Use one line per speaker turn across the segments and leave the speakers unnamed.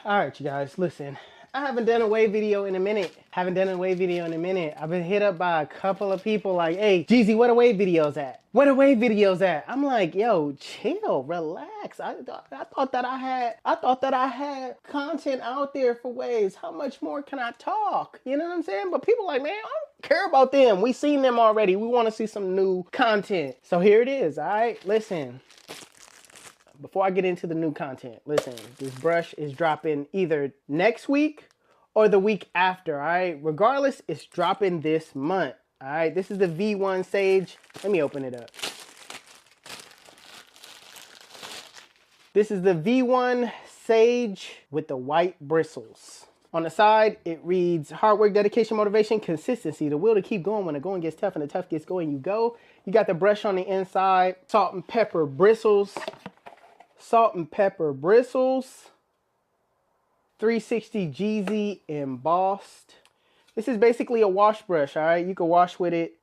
All right, you guys, listen. I haven't done a wave video in a minute. I've been hit up by a couple of people like, hey, Jeezy, where the wave videos at? Where the wave videos at? I'm like, yo, chill, relax. I thought that I had content out there for waves. How much more can I talk? You know what I'm saying? But people like, man, I don't care about them. We seen them already. We want to see some new content. So here it is, all right? Listen. Before I get into the new content, listen, this brush is dropping either next week or the week after, all right? Regardless, it's dropping this month, all right? This is the V1 Sage. Let me open it up. This is the V1 Sage with the white bristles. On the side, it reads, hard work, dedication, motivation, consistency, the will to keep going when the going gets tough and the tough gets going, you go. You got the brush on the inside, salt and pepper bristles. Salt and pepper bristles, 360 Jeezy embossed. This is basically a wash brush, all right? You can wash with it.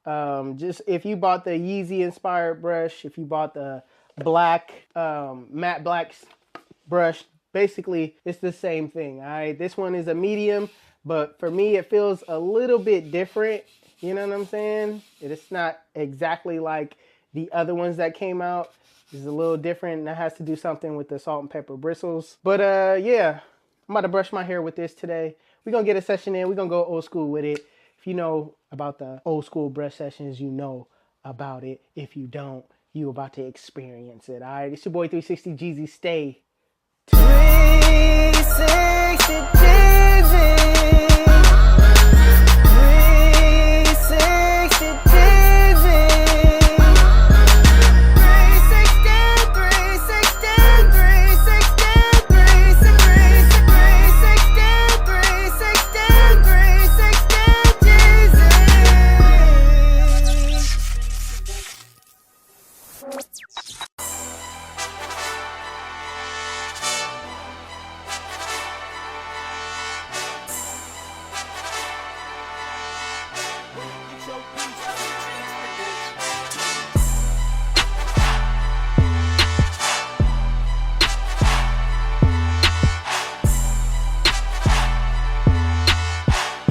Just if you bought the Yeezy inspired brush, if you bought the black, matte blacks brush, basically it's the same thing, all right? This one is a medium, but for me, it feels a little bit different. You know what I'm saying? It's not exactly like the other ones that came out. This is a little different, and that has to do something with the salt and pepper bristles. But yeah, I'm about to brush my hair with this today. We're going to get a session in. We're going to go old school with it. If you know about the old school brush sessions, you know about it. If you don't, you about to experience it. All right, it's your boy 360 Jeezy. Stay tuned. 360 Jeezy. 360 Jeezy.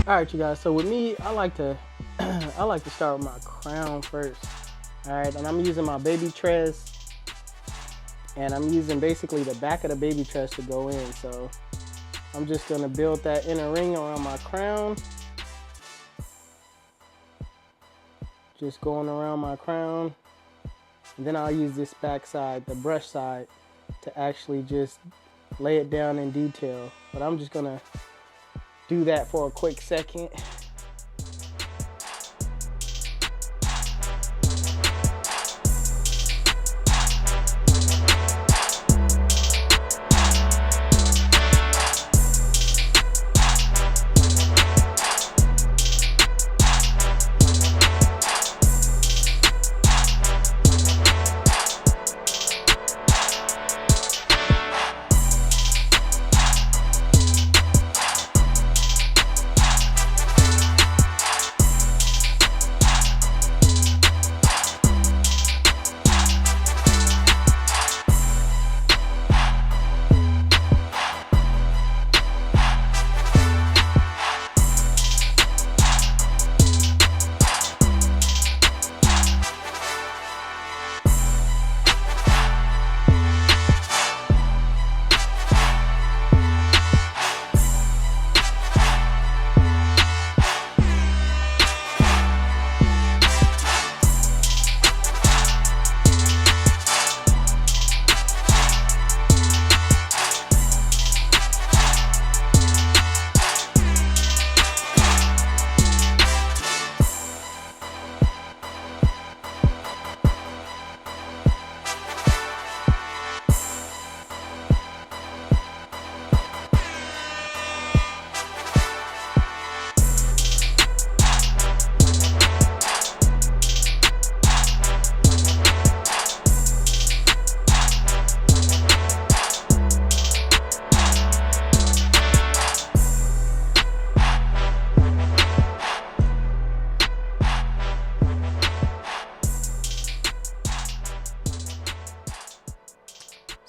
All right, you guys, so with me, I like to start with my crown first. All right, and I'm using my baby tress, and I'm using basically the back of the baby tress to go in. So I'm just gonna build that inner ring around my crown. Just going around my crown. And then I'll use this back side, the brush side, to actually just lay it down in detail. But I'm just gonna do that for a quick second.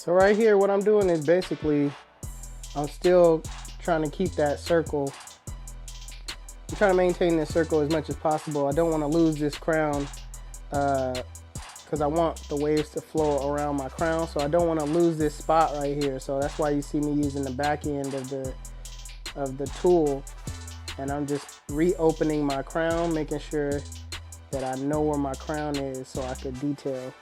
So right here, what I'm doing is basically I'm still trying to keep that circle. I'm trying to maintain this circle as much as possible. I don't want to lose this crown because I want the waves to flow around my crown. So I don't want to lose this spot right here. So that's why you see me using the back end of the tool. And I'm just reopening my crown, making sure that I know where my crown is so I could detail.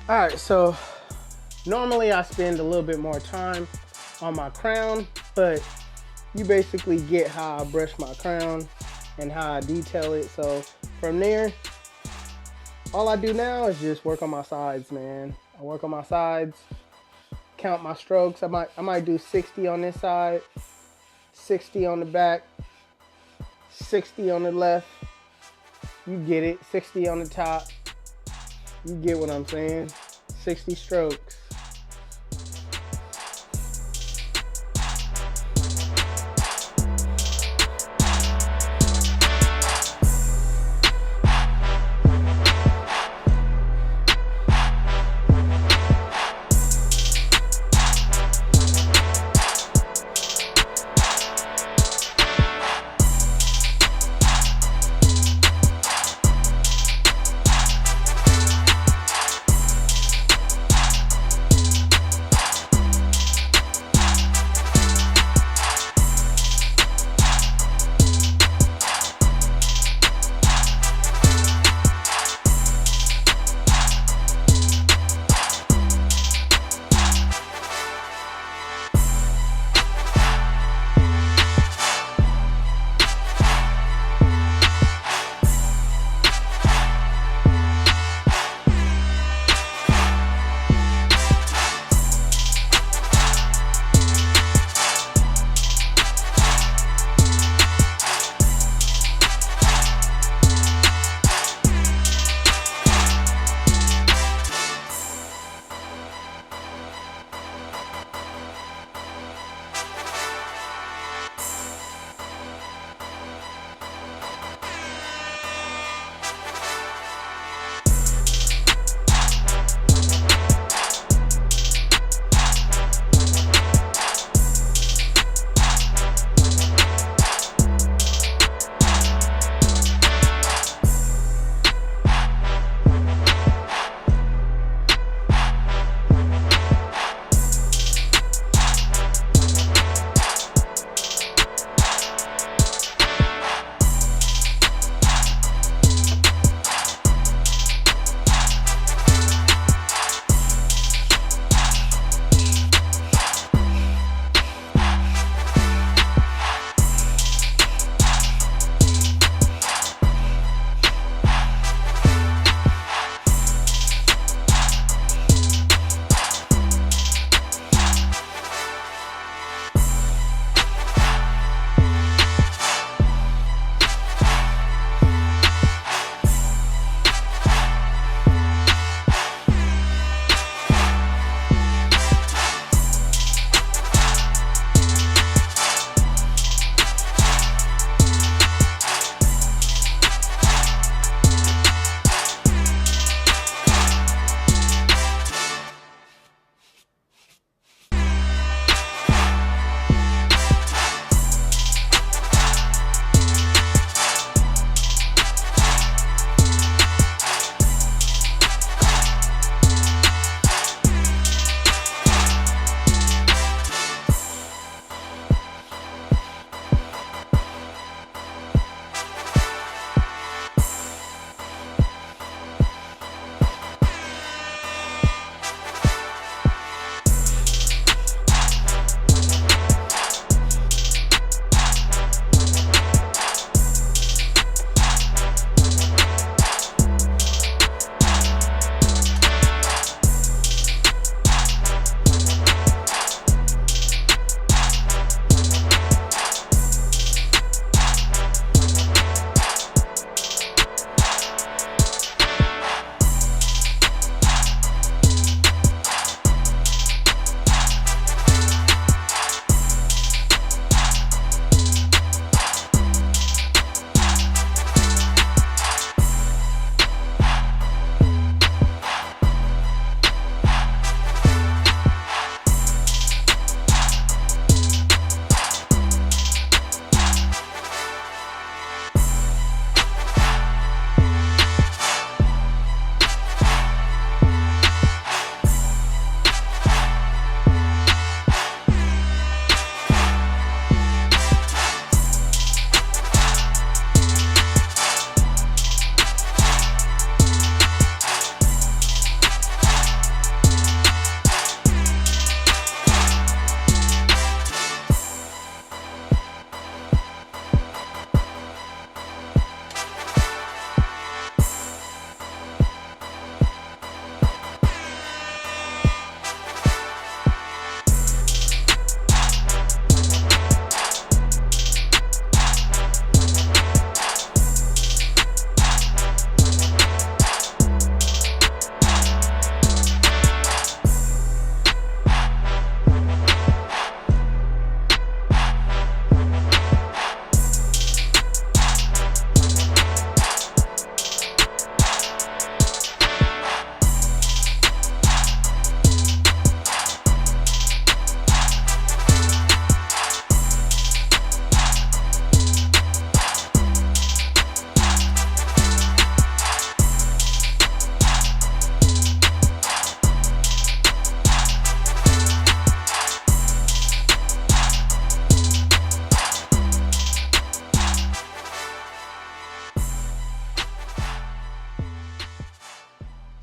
All right, so normally I spend a little bit more time on my crown, but you basically get how I brush my crown and how I detail it. So from there, all I do now is just work on my sides, man. I work on my sides, count my strokes. I might do 60 on this side, 60 on the back, 60 on the left. You get it, 60 on the top. You get what I'm saying? 60 strokes.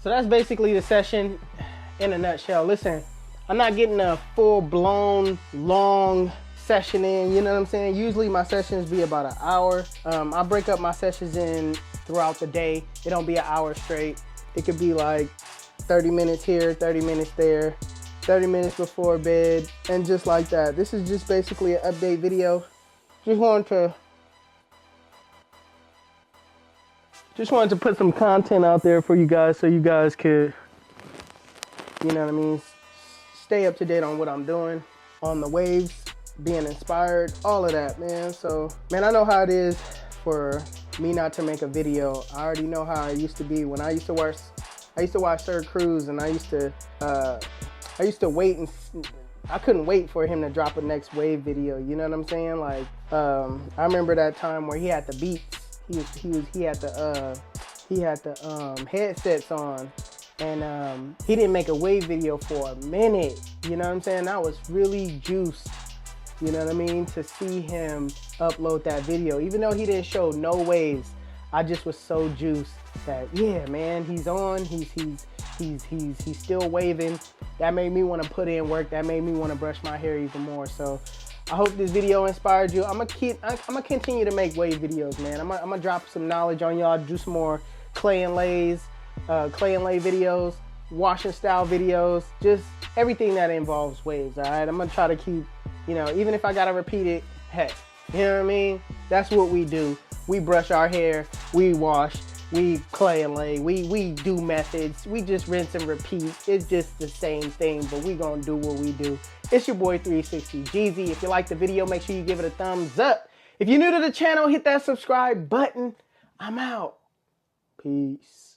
So that's basically the session in a nutshell. Listen, I'm not getting a full-blown long session in, you know what I'm saying? Usually my sessions be about an hour. I break up my sessions in throughout the day. It don't be an hour straight. It could be like 30 minutes here, 30 minutes there, 30 minutes before bed, and just like that. This is just basically an update video. Just wanted to put some content out there for you guys so you guys could, you know what I mean, stay up to date on what I'm doing, on the waves, being inspired, all of that, man. So, man, I know how it is for me not to make a video. I already know how it used to be when I used to watch Sir Cruz, and I used to wait, and I couldn't wait for him to drop a next wave video, you know what I'm saying? Like, I remember that time where he had the beats, he had the headsets on, and he didn't make a wave video for a minute, you know what I'm saying? I was really juiced, you know what I mean, to see him upload that video. Even though he didn't show no waves, I just was so juiced that, yeah, man, he's on, he's still waving. That made me want to put in work. That made me want to brush my hair even more. So I hope this video inspired you. I'm gonna continue to make wave videos, man. I'm gonna drop some knowledge on y'all, do some more clay and lay videos, washing style videos, just everything that involves waves, all right? I'm gonna try to keep, you know, even if I gotta repeat it, heck, you know what I mean? That's what we do. We brush our hair, we wash, we clay and lay, we do methods, we just rinse and repeat. It's just the same thing, but we gonna do what we do. It's your boy 360 Jeezy. If you like the video, make sure you give it a thumbs up. If you're new to the channel, hit that subscribe button. I'm out. Peace.